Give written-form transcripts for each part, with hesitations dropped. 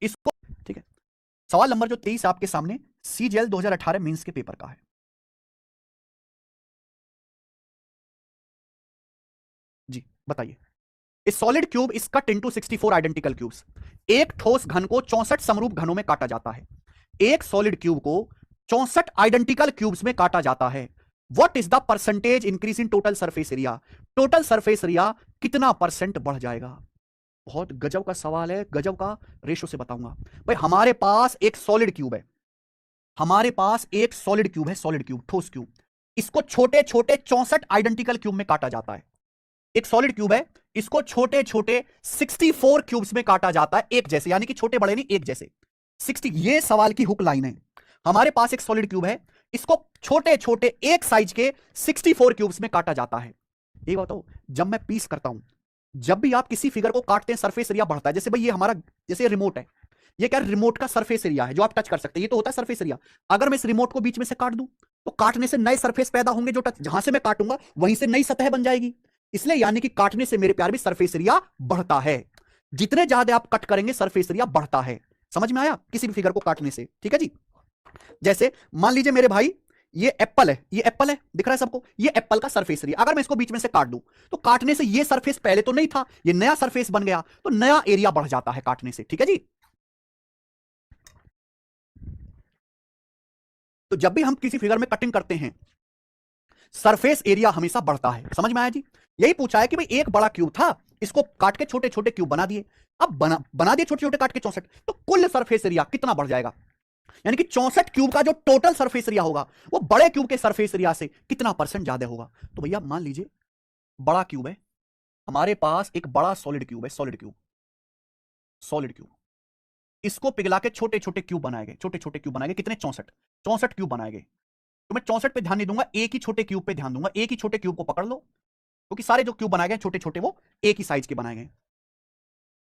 इसको, ठीक है। सवाल नंबर जो 23 आपके सामने सीजीएल 2018 मेंस के पेपर का है। जी बताइए। ए solid cube is cut into 64 identical cubes. एक ठोस घन को 64 समरूप घनों में काटा जाता है। एक सॉलिड क्यूब को 64 आइडेंटिकल क्यूब्स में काटा जाता है। What is the percentage increase in total surface area? Total surface area कितना परसेंट बढ़ जाएगा? बहुत गजब का सवाल है, गजब का रेशो से बताऊंगा। भाई हमारे पास एक सॉलिड क्यूब है, हमारे पास एक सॉलिड क्यूब है, सॉलिड क्यूब, ठोस क्यूब। इसको छोटे छोटे 64 आइडेंटिकल क्यूब में काटा जाता है। एक सॉलिड क्यूब है, इसको छोटे छोटे 64 क्यूब्स में काटा जाता है, एक जैसे, यानी कि छोटे बड़े नहीं, एक जैसे 60। ये सवाल की हुक लाइन है। हमारे पास एक सॉलिड क्यूब है, इसको छोटे छोटे एक साइज के 64 क्यूब्स में काटा जाता है। एक बताओ, जब मैं पीस करता हूं, जब भी आप किसी फिगर को काटते हैं सरफेस एरिया बढ़ता है। जैसे भाई ये हमारा, जैसे रिमोट है, ये क्या रिमोट का सरफेस एरिया है जो आप टच कर सकते हैं, ये तो होता है सरफेस एरिया। अगर मैं इस रिमोट को बीच में से काट दूं तो काटने से नए सरफेस पैदा होंगे, जो टच, जहां से मैं काटूंगा वहीं से नई सतह बन जाएगी। इसलिए यानी कि काटने से मेरे प्यार भी सरफेस एरिया बढ़ता है। जितने ज्यादा आप कट करेंगे सरफेस एरिया बढ़ता है। समझ में आया? किसी भी फिगर को काटने से, ठीक है जी। जैसे मान लीजिए मेरे भाई, ये एप्पल है, ये एप्पल है, दिख रहा है सबको, ये एप्पल का सरफेस एरिया। अगर मैं इसको बीच में से काट दूं तो काटने से ये सरफेस पहले तो नहीं था, ये नया सरफेस बन गया, तो नया एरिया बढ़ जाता है काटने से, ठीक है जी। तो जब भी हम किसी फिगर में कटिंग करते हैं सरफेस एरिया हमेशा बढ़ता है। समझ में आया जी? यही पूछा है कि भाई एक बड़ा क्यूब था, इसको काट के छोटे छोटे क्यूब बना दिए। अब बना दिए छोटे छोटे काट के 64, तो कुल सरफेस एरिया कितना बढ़ जाएगा? यानी कि 64 क्यूब का जो टोटल सरफेस एरिया होगा वो बड़े क्यूब के सरफेस एरिया से कितना परसेंट ज्यादा होगा? तो भैया मान लीजिए बड़ा क्यूब है, हमारे पास एक बड़ा सॉलिड क्यूब है, सॉलिड क्यूब, सॉलिड क्यूब। इसको पिघला के छोटे छोटे क्यूब बनाए गए, छोटे छोटे क्यूब बनाए गए, कितने? 64, 64 क्यूब बनाए गए। तो मैं 64 पे ध्यान नहीं दूंगा, एक ही छोटे क्यूब पे ध्यान दूंगा। एक ही छोटे क्यूब को पकड़ लो, क्योंकि सारे जो क्यूब बनाए गए छोटे छोटे वो एक ही साइज के बनाए गए।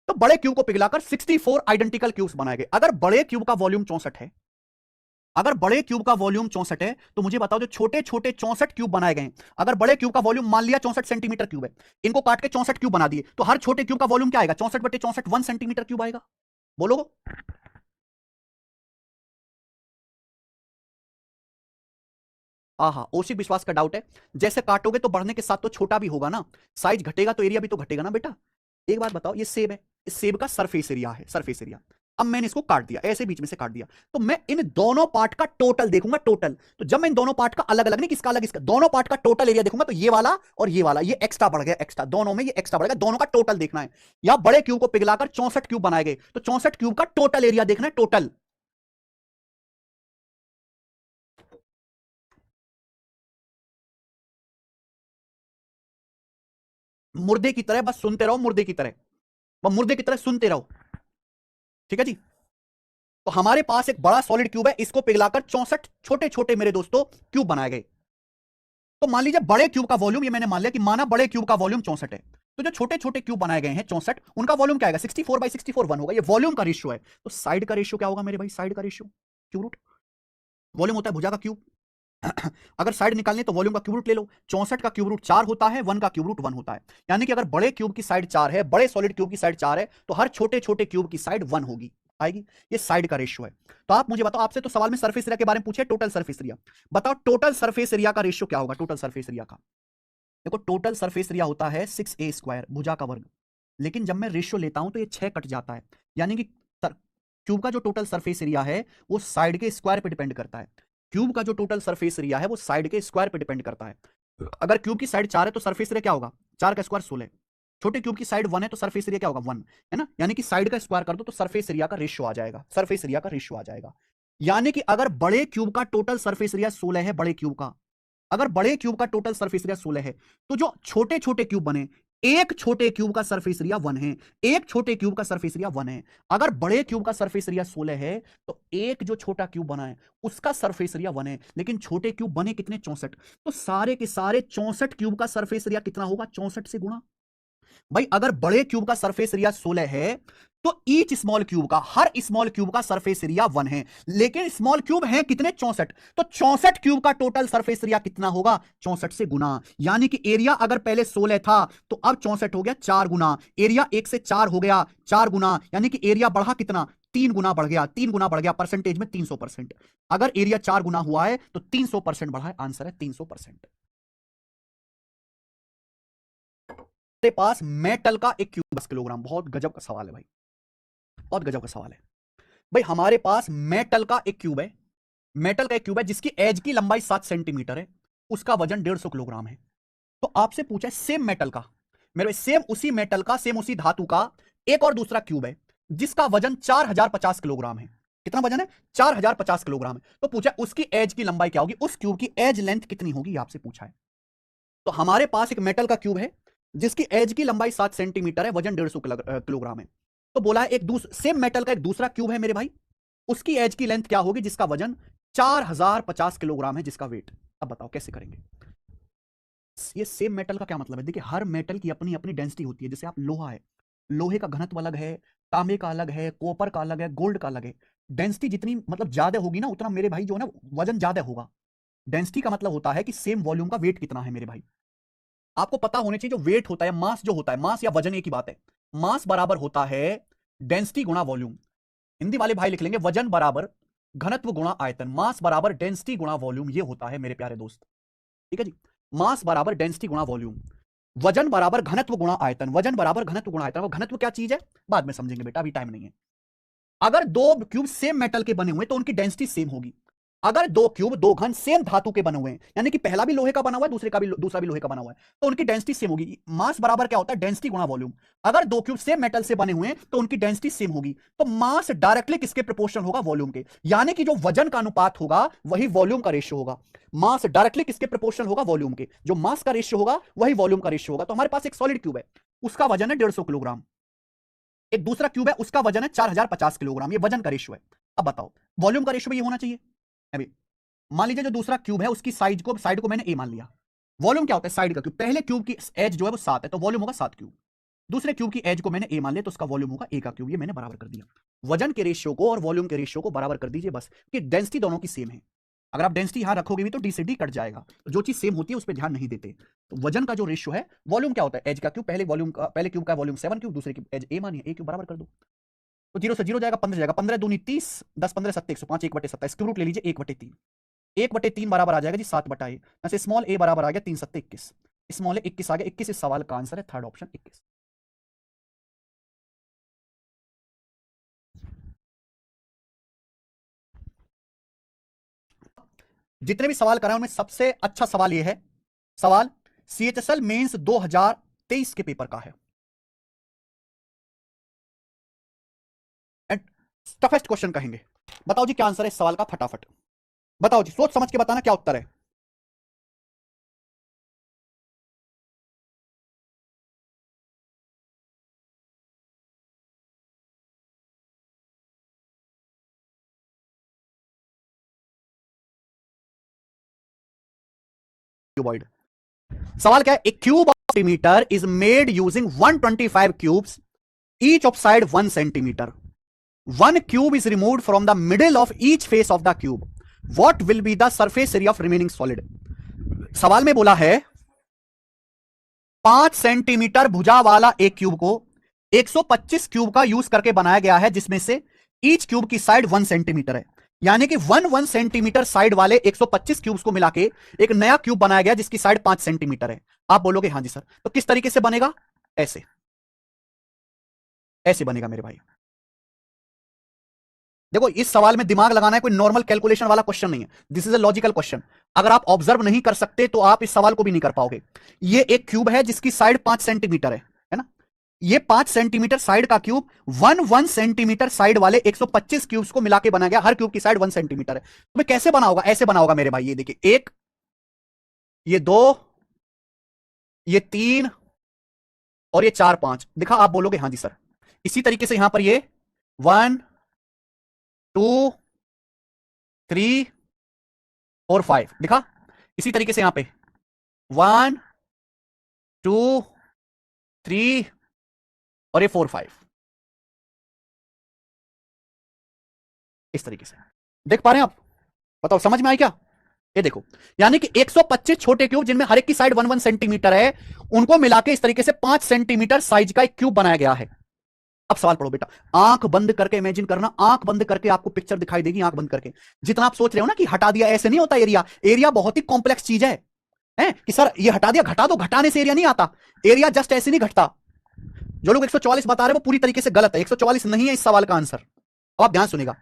तो बड़े क्यूब को पिघलाकर 64 आइडेंटिकल क्यूब्स बनाए गए। अगर बड़े क्यूब का वॉल्यूम 64 है, अगर बड़े क्यूब का वॉल्यूम 64 है, तो मुझे बताओ जो छोटे छोटे 64 क्यूब बनाए गए, अगर बड़े क्यूब का वॉल्यूम मान लिया 64 सेंटीमीटर क्यूब है, इनको काट के 64 क्यूब बना दिए, तो हर छोटे क्यूब का वॉल्यूम क्या आएगा? 64/64 1 सेंटीमीटर क्यूब आएगा। बोलो। आहा, ओसिक विश्वास का डाउट है। जैसे काटोगे तो बढ़ने के साथ तो छोटा भी होगा ना, साइज घटेगा तो एरिया भी तो घटेगा ना बेटा। एक बात बताओ, ये सेब है, इस सेब का सरफेस एरिया है, सरफेस एरिया। अब मैंने इसको काट दिया, ऐसे बीच में से काट दिया, तो मैं इन दोनों पार्ट का टोटल देखूंगा, टोटल। तो जब मैं इन दोनों पार्ट का अलग अलग नहीं, किसका अलग, इसका, दोनों पार्ट का टोटल एरिया देखूंगा, तो ये वाला और ये वाला, ये एक्स्ट्रा बढ़ गया, एक्स्ट्रा दोनों में, ये एक्स्ट्रा बढ़ गया, दोनों का टोटल देखना है। या बड़े क्यूब को पिघलाकर 64 क्यूब बनाए गए, तो 64 क्यूब का टोटल एरिया देखना है, टोटल। मुर्दे की तरह बस सुनते रहो, मुर्दे की तरह, बस मुर्दे की तरह सुनते रहो, ठीक है जी। तो हमारे पास एक बड़ा सॉलिड क्यूब है, इसको पिघलाकर 64 छोटे छोटे मेरे दोस्तों क्यूब बनाए गए। तो मान लीजिए बड़े क्यूब का वॉल्यूम, ये मैंने मान लिया कि माना बड़े क्यूब का वॉल्यूम 64 है, तो जो छोटे छोटे क्यूब बनाए गए हैं 64, उनका वॉल्यूम क्या आएगा? 64/64 1 होगा, ये वॉल्यूम का रेशियो है। तो साइड का रेशियो क्या होगा मेरे भाई? साइड का रेशियो क्यूब रूट, वॉल्यूम होता है भुजा का क्यूब। अगर साइड निकालनी है तो वॉल्यूम का क्यूब रूट ले लो। 64 का क्यूब रूट 4 होता है, 1 का क्यूब रूट 1 होता है। यानी कि अगर बड़े क्यूब की साइड 4 है, बड़े सॉलिड क्यूब की साइड 4 है, तो हर छोटे छोटे क्यूब की साइड 1 होगी, आएगी। ये साइड का रेशियो है। तो आप मुझे बताओ, आपसे तो सवाल में सरफेस एरिया के बारे में पूछे, टोटल सरफेस एरिया बताओ, टोटल सरफेस एरिया का रेशियो क्या होगा? टोटल सरफेस एरिया का देखो, टोटल सरफेस एरिया होता है 6a² भुजा का वर्ग। लेकिन जब मैं रेशियो लेता हूं तो ये 6 कट जाता है, यानी कि क्यूब का जो टोटल सरफेस एरिया है वो साइड के स्क्वायर पे डिपेंड करता है। क्यूब का जो टोटल सरफेस एरिया है वो साइड के स्क्वायर पे डिपेंड करता है। अगर क्यूब की साइड 4 है तो सरफेस एरिया क्या होगा? 4 का स्क्वायर 16। छोटे क्यूब की साइड 1 है तो सरफेस एरिया क्या होगा? 1, है ना। यानी कि साइड का स्क्वायर कर दो तो सरफेस एरिया का रेशियो आ जाएगा, सरफेस एरिया का रेशियो आ जाएगा। यानी कि अगर बड़े क्यूब का टोटल सरफेस एरिया 16 है, बड़े क्यूब का, अगर बड़े क्यूब का टोटल सरफेस एरिया 16 है, तो जो छोटे छोटे क्यूब बने, एक छोटे क्यूब का सरफेस एरिया 1 है, एक छोटे क्यूब का सरफेस एरिया 1 है। अगर बड़े क्यूब का सरफेस एरिया 16 है तो एक जो छोटा क्यूब बना है उसका सरफेस एरिया 1 है, लेकिन छोटे क्यूब बने कितने? 64। तो सारे के सारे 64 क्यूब का सरफेस एरिया कितना होगा? 64 से गुणा। भाई अगर बड़े क्यूब का सरफेस एरिया 16 है तो ईच स्मॉल क्यूब का, हर स्मॉल क्यूब का सरफेस एरिया 1 है, लेकिन स्मॉल क्यूब है कितने? 64। तो 64 क्यूब का टोटल सरफेस एरिया कितना होगा? 64 से गुना। यानी कि एरिया अगर पहले 16 था तो अब 64 हो गया 4 गुना, एरिया 1 से 4 हो गया 4 गुना, यानी कि एरिया बढ़ा कितना? 3 गुना बढ़ गया, 3 गुना बढ़ गया परसेंटेज में 300%। अगर एरिया 4 गुना हुआ है तो 300% बढ़ा है, आंसर है 300%। तेरे पास मेटल का एक क्यूब 10 किलोग्राम, बहुत गजब का सवाल है भाई, बहुत गजब का सवाल है भाई। हमारे पास मेटल का एक क्यूब है, मेटल का एक क्यूब है जिसकी एज की लंबाई 7 सेंटीमीटर है, उसका वजन 150 किलोग्राम है। तो आपसे पूछा है सेम मेटल का, मेरे सेम उसी मेटल का, सेम उसी धातु का एक और दूसरा क्यूब है जिसका वजन 4050 किलोग्राम है। कितना वजन है? 4050 किलोग्राम है। तो पूछा उसकी एज की लंबाई क्या होगी, उस क्यूब की एज लेंथ कितनी होगी, आपसे पूछा है। तो हमारे पास एक मेटल का क्यूब है जिसकी एज की लंबाई 7 सेंटीमीटर है, वजन 150 किलोग्राम है। तो बोला है एक सेम मेटल का एक दूसरा क्यूब है मेरे भाई, उसकी एज की लेंथ क्या होगी जिसका वजन 4050 किलोग्राम है, जिसका वेट। अब बताओ कैसे करेंगे। ये सेम मेटल का क्या मतलब है? देखिए हर मेटल की अपनी अपनी डेंसिटी होती है। जैसे आप लोहा है, लोहे का घनत्व अलग है, तांबे का अलग है, कॉपर का अलग है, गोल्ड का अलग है। डेंसिटी जितनी मतलब ज्यादा होगी ना, उतना मेरे भाई जो है ना वजन ज्यादा होगा। डेंसिटी का मतलब होता है कि सेम वॉल्यूम का वेट कितना है मेरे भाई। आपको पता होने चाहिए जो वेट होता है, मास जो होता है, मास या वजन एक ही बात है। मास बराबर होता है डेंसिटी गुणा वॉल्यूम। हिंदी वाले भाई लिख लेंगे वजन बराबर घनत्व गुणा आयतन, मास बराबर डेंसिटी गुणा वॉल्यूम, ये होता है मेरे प्यारे दोस्त। ठीक है जी, मास बराबर डेंसिटी गुणा वॉल्यूम, वजन बराबर घनत्व गुणा आयतन, वजन बराबर घनत्व गुणा आयतन। वो घनत्व क्या चीज है बाद में समझेंगे बेटा, अभी टाइम नहीं है। अगर दो क्यूब सेम मेटल के बने हुए तो उनकी डेंसिटी सेम होगी। अगर दो क्यूब दो घन सेम धातु के बने हुए हैं, यानी कि पहला भी लोहे का बना हुआ है, दूसरा भी लोहे का बना हुआ है, तो उनकी डेंसिटी सेम होगी। मास बराबर क्या होता है? डेंसिटी गुणा वॉल्यूम। अगर दो क्यूब सेम मेटल से बने हुए हैं तो उनकी डेंसिटी सेम होगी। तो मास डायरेक्टली किसके प्रोपोर्शनल होगा? वॉल्यूम के। यानी कि जो वजन का अनुपात होगा वही वॉल्यूम का रेशियो होगा। मास डायरेक्टली किसके प्रोपोर्शनल होगा? वॉल्यूम के। जो मास का रेशियो होगा वही वॉल्यूम का रेशियो होगा। तो हमारे पास एक सॉलिड क्यूब है, उसका वजन है 150 किलोग्राम। एक दूसरा क्यूब है, उसका वजन है 4050 किलोग्राम। ये वजन का रेशियो है। अब बताओ वॉल्यूम का रेशियो भी ये होना चाहिए। अभी मान लीजिए जो दूसरा क्यूब है उसकी साइड को मैंने ए मान लिया। वॉल्यूम क्या होता है? साइड का क्यूब। पहले क्यूब की एज जो है वो 7 है, तो वॉल्यूम होगा 7 क्यूब। दूसरे क्यूब की एज को मैंने ए मान लिया, तो उसका वॉल्यूम होगा ए का क्यूब। ये मैंने बराबर कर दिया। वजन के रेशियो को और वॉल्यूम के रेशियो को बराबर कर दीजिए बस, कि डेंसिटी दोनों की सेम है। अगर आप डेंसिटी यहां रखोगे भी तो डी से डी कट जाएगा। तो जो चीज सेम होती है उस पर ध्यान नहीं देते। तो वजन का जो रेशियो है, वॉल्यूम क्या होता है? एज का क्यूब। पहले क्यूब का वॉल्यूम 7 क्यूब, दूसरे की एज ए मानिए, ए क्यूब बराबर कर दो। तो 0 से 0 जाएगा, 15 जाएगा, 15 दूनी 30, 10 15 7 105, 1/27। इसके रूट ले लीजिए 1/3। 1/3 बराबर आ जाएगा जी 7/a। ऐसे स्मॉल ए बराबर आ गया 3 7 21, स्मॉल ए 21 आ गया। 21 इस सवाल का आंसर है थर्ड ऑप्शन 21। जितने भी सवाल कराए उनमें सबसे अच्छा सवाल यह है, सवाल CHSL मेंस 2023 के पेपर का है। एंड टफेस्ट क्वेश्चन कहेंगे। बताओ जी क्या आंसर है इस सवाल का, फटाफट बताओ जी, सोच समझ के बताना क्या उत्तर है। क्यूबॉइड। सवाल क्या है? A cube of centimeter is made using 125 cubes, each of side 1 centimeter. One cube is removed from the middle of each face of the cube. What will be the surface area of remaining solid? सवाल में बोला है 5 centimetre भुजा वाला एक cube को 125 cube का use करके बनाया गया है, जिसमें से ईच क्यूब की साइड 1 सेंटीमीटर है। यानी कि 1 सेंटीमीटर साइड वाले 125 क्यूब्स को मिला के एक नया क्यूब बनाया गया जिसकी साइड 5 सेंटीमीटर है। आप बोलोगे हाँ जी सर, तो किस तरीके से बनेगा? ऐसे ऐसे बनेगा मेरे भाई। देखो इस सवाल में दिमाग लगाना है, कोई नॉर्मल कैलकुलेशन वाला क्वेश्चन नहीं है। This is a logical question. अगर आप ऑब्जर्व नहीं कर सकते तो आप इस सवाल को भी नहीं कर पाओगे। ये एक क्यूब है जिसकी साइड 5 सेंटीमीटर है ना। ये 5 सेंटीमीटर साइड का क्यूब 1 सेंटीमीटर साइड वाले 125 क्यूब्स को मिला के बना गया। हर क्यूब की साइड 1 सेंटीमीटर है। तो मैं कैसे बना होगा? ऐसे बना होगा मेरे भाई। ये देखिए, एक, ये दो, ये 3 और ये 4 5 दिखा। आप बोलोगे हाँ जी सर। इसी तरीके से यहां पर ये 1 2 3 और 5 दिखा। इसी तरीके से यहां पे 1 2 3 और ये 4 5 इस तरीके से देख पा रहे हैं आप? बताओ समझ में आया क्या? ये देखो, यानी कि 125 छोटे क्यूब जिनमें हर एक की साइड 1 सेंटीमीटर है, उनको मिला के इस तरीके से 5 सेंटीमीटर साइज का एक क्यूब बनाया गया है। अब सवाल पढ़ो बेटा, आंख बंद करके इमेजिन करना, आंख बंद करके आपको पिक्चर दिखाई देगी, आंख बंद करके। जितना आप सोच रहे हो ना कि हटा दिया, ऐसे नहीं होता। एरिया, एरिया बहुत ही कॉम्प्लेक्स चीज है कि सर ये हटा दिया, घटा दो, घटाने से एरिया नहीं आता। एरिया जस्ट ऐसे नहीं घटता। जो लोग 144 बता रहे हैं वो पूरी तरीके से गलत है। 144 नहीं है इस सवाल का आंसर। अब आप ध्यान सुनेगा,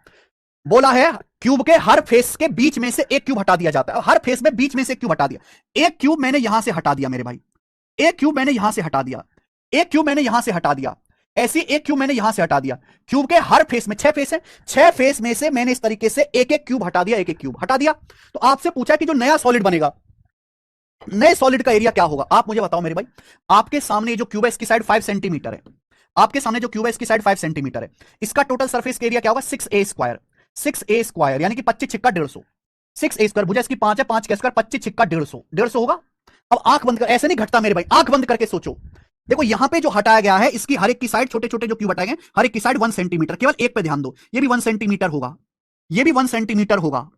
बोला है क्यूब के हर फेस के बीच में से एक क्यूब हटा दिया जाता है। हर फेस में बीच में से एक क्यूब हटा दिया। एक क्यूब मैंने यहां से हटा दिया मेरे भाई, एक क्यूब मैंने यहां से हटा दिया, एक क्यूब मैंने यहां से हटा दिया, ऐसी एक क्यूब मैंने यहां से हटा दिया। क्यूब के हर फेस में 6 फेस है, 6 फेस में से मैंने इस तरीके से एक एक क्यूब हटा दिया, एक एक क्यूब हटा दिया। तो आपसे पूछा कि जो नया सॉलिड बनेगा, नए सॉलिड का एरिया क्या होगा? आप मुझे बताओ मेरे भाई। आपके सामने जो क्यूब है इसकी साइड 5 सेंटीमीटर है, आपके सामने जो क्यूब है इसकी साइड 5 सेंटीमीटर है। इसका टोटल सरफेस का एरिया क्या होगा? 6a square. 6a स्क्वायर यानी कि 25 छिक्का 150। 6a स्क्वायर भुजा इसकी 5 है, 5 का स्क्वायर 25 छिक्का 150, 150 होगा। अब आंख बंद कर, ऐसे नहीं घटता मेरे भाई, आंख बंद करके सोचो। देखो यहां पे जो हटाया गया है इसकी हर एक की साइड, छोटे छोटे जो क्यूब हटाए गए हर एक की साइड 1 सेंटीमीटर, केवल एक पे ध्यान दो, ये भी 1 सेंटीमीटर होगा, ये भी 1 सेंटीमीटर होगा,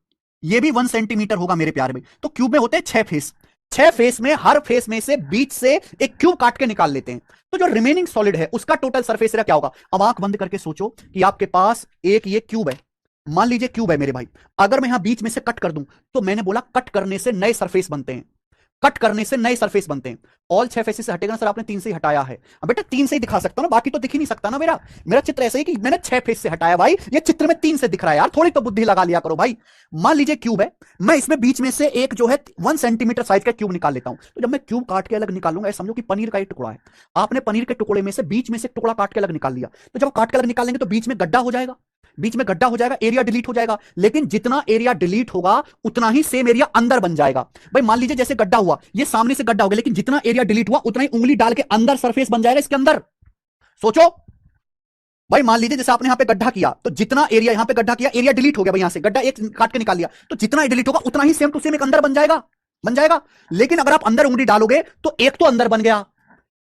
ये भी 1 सेंटीमीटर होगा मेरे प्यारे भाई। तो क्यूब में होते हैं 6 फेस, 6 फेस में हर फेस में से बीच से एक क्यूब काट के निकाल लेते हैं। तो जो रिमेनिंग सॉलिड है उसका टोटल सरफेस एरिया क्या होगा? अब आंख बंद करके सोचो कि आपके पास एक ये क्यूब है, मान लीजिए क्यूब है मेरे भाई। अगर मैं यहां बीच में से कट कर दूं, तो मैंने बोला कट करने से नए सरफेस बनते हैं, कट करने से नए सरफेस बनते हैं। ऑल 6 फेसेस से हटेगा ना सर? आपने 3 से ही हटाया है। अब बेटा 3 से ही दिखा सकता हूं ना, बाकी तो दिख ही नहीं सकता ना। मेरा मेरा चित्र ऐसा ही कि मैंने 6 फेस से हटाया भाई, ये चित्र में 3 से दिख रहा है यार, थोड़ी तो बुद्धि लगा लिया करो भाई। मान लीजिए क्यूब है, मैं इसमें बीच में से एक जो है 1 सेंटीमीटर साइज का क्यूब निकाल लेता हूं। तो जब मैं क्यूब काट के अलग निकालूंगा, समझो कि पनीर का एक टुकड़ा है, आपने पनीर के टुकड़े में से बीच में से एक टुकड़ा काट के अलग निकाल लिया। तो जब काट के अलग निकालेंगे तो बीच में गड्ढा हो जाएगा, बीच में गड्ढा हो जाएगा, एरिया डिलीट हो जाएगा। लेकिन जितना एरिया डिलीट होगा उतना ही सेम एरिया अंदर बन जाएगा। भाई मान लीजिए जैसे गड्ढा हुआ, ये सामने से गड्ढा हो गया, लेकिन जितना एरिया डिलीट हुआ उतना ही उंगली डाल के अंदर सरफेस बन जाएगा इसके अंदर। सोचो भाई, मान लीजिए जैसे आपने यहां पे गड्ढा किया, तो जितना एरिया यहां पे गड्ढा किया, एरिया डिलीट हो गया भाई, यहां से गड्ढा एक काट के निकाल लिया, तो जितना डिलीट होगा उतना ही सेम टू सेम एक अंदर बन जाएगा, बन जाएगा। लेकिन अगर आप अंदर उंगली डालोगे तो एक तो अंदर बन गया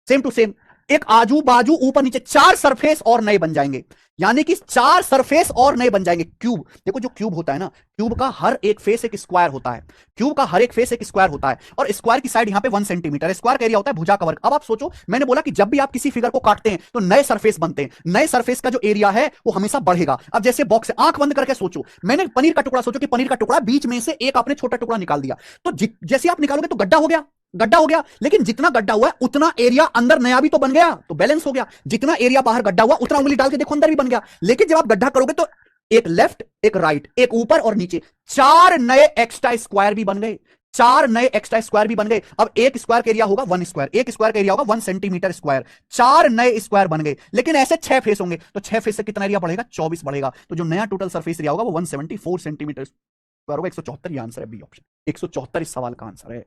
सेम टू सेम, एक आजू बाजू ऊपर नीचे 4 सरफेस और नए बन जाएंगे, यानी कि 4 सरफेस और नए बन जाएंगे। क्यूब, देखो जो क्यूब होता है ना, क्यूब का हर एक फेस एक स्क्वायर होता है, क्यूब का हर एक फेस एक स्क्वायर होता है, और स्क्वायर की साइड यहां पे 1 सेंटीमीटर, स्क्वायर का एरिया होता है भुजा का वर्ग। अब आप सोचो, मैंने बोला कि जब भी आप किसी फिगर को काटते हैं तो नए सरफेस बनते हैं, नए सरफेस का जो एरिया है वो हमेशा बढ़ेगा। अब जैसे बॉक्स है, आंख बंद करके सोचो, मैंने पनीर का टुकड़ा, सोचो कि पनीर का टुकड़ा बीच में से एक आपने छोटा टुकड़ा निकाल दिया, तो जैसे आप निकालोगे तो गड्ढा हो गया, गड्ढा हो गया। लेकिन जितना गड्ढा हुआ है उतना एरिया अंदर नया भी तो बन गया, तो बैलेंस हो गया। जितना एरिया बाहर गड्ढा हुआ उतना उंगली डाल के देखो अंदर भी बन गया। लेकिन जब आप गड्ढा करोगे तो एक लेफ्ट, एक राइट, एक ऊपर और नीचे, 4 नए एक्स्ट्रा स्क्वायर भी बन गए, 4 नए एक्स्ट्रा स्क्वायर भी बन गए। अब एक स्क्वायर का एरिया होगा 1 स्क्वायर, एक स्क्वायर का एरिया होगा 1 सेंटीमीटर स्क्वायर, 4 नए स्क्वायर बन गए। लेकिन ऐसे 6 फेस होंगे, तो 6 फेस से कितना एरिया बढ़ेगा? 24 बढ़ेगा। तो जो नया टोटल सरफेस एरिया होगा वो 174 सेंटीमीटर स्क्वायर होगा। 174 ये आंसर है, बी ऑप्शन 174 इस सवाल का आंसर है।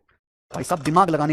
भाई साहब दिमाग लगाने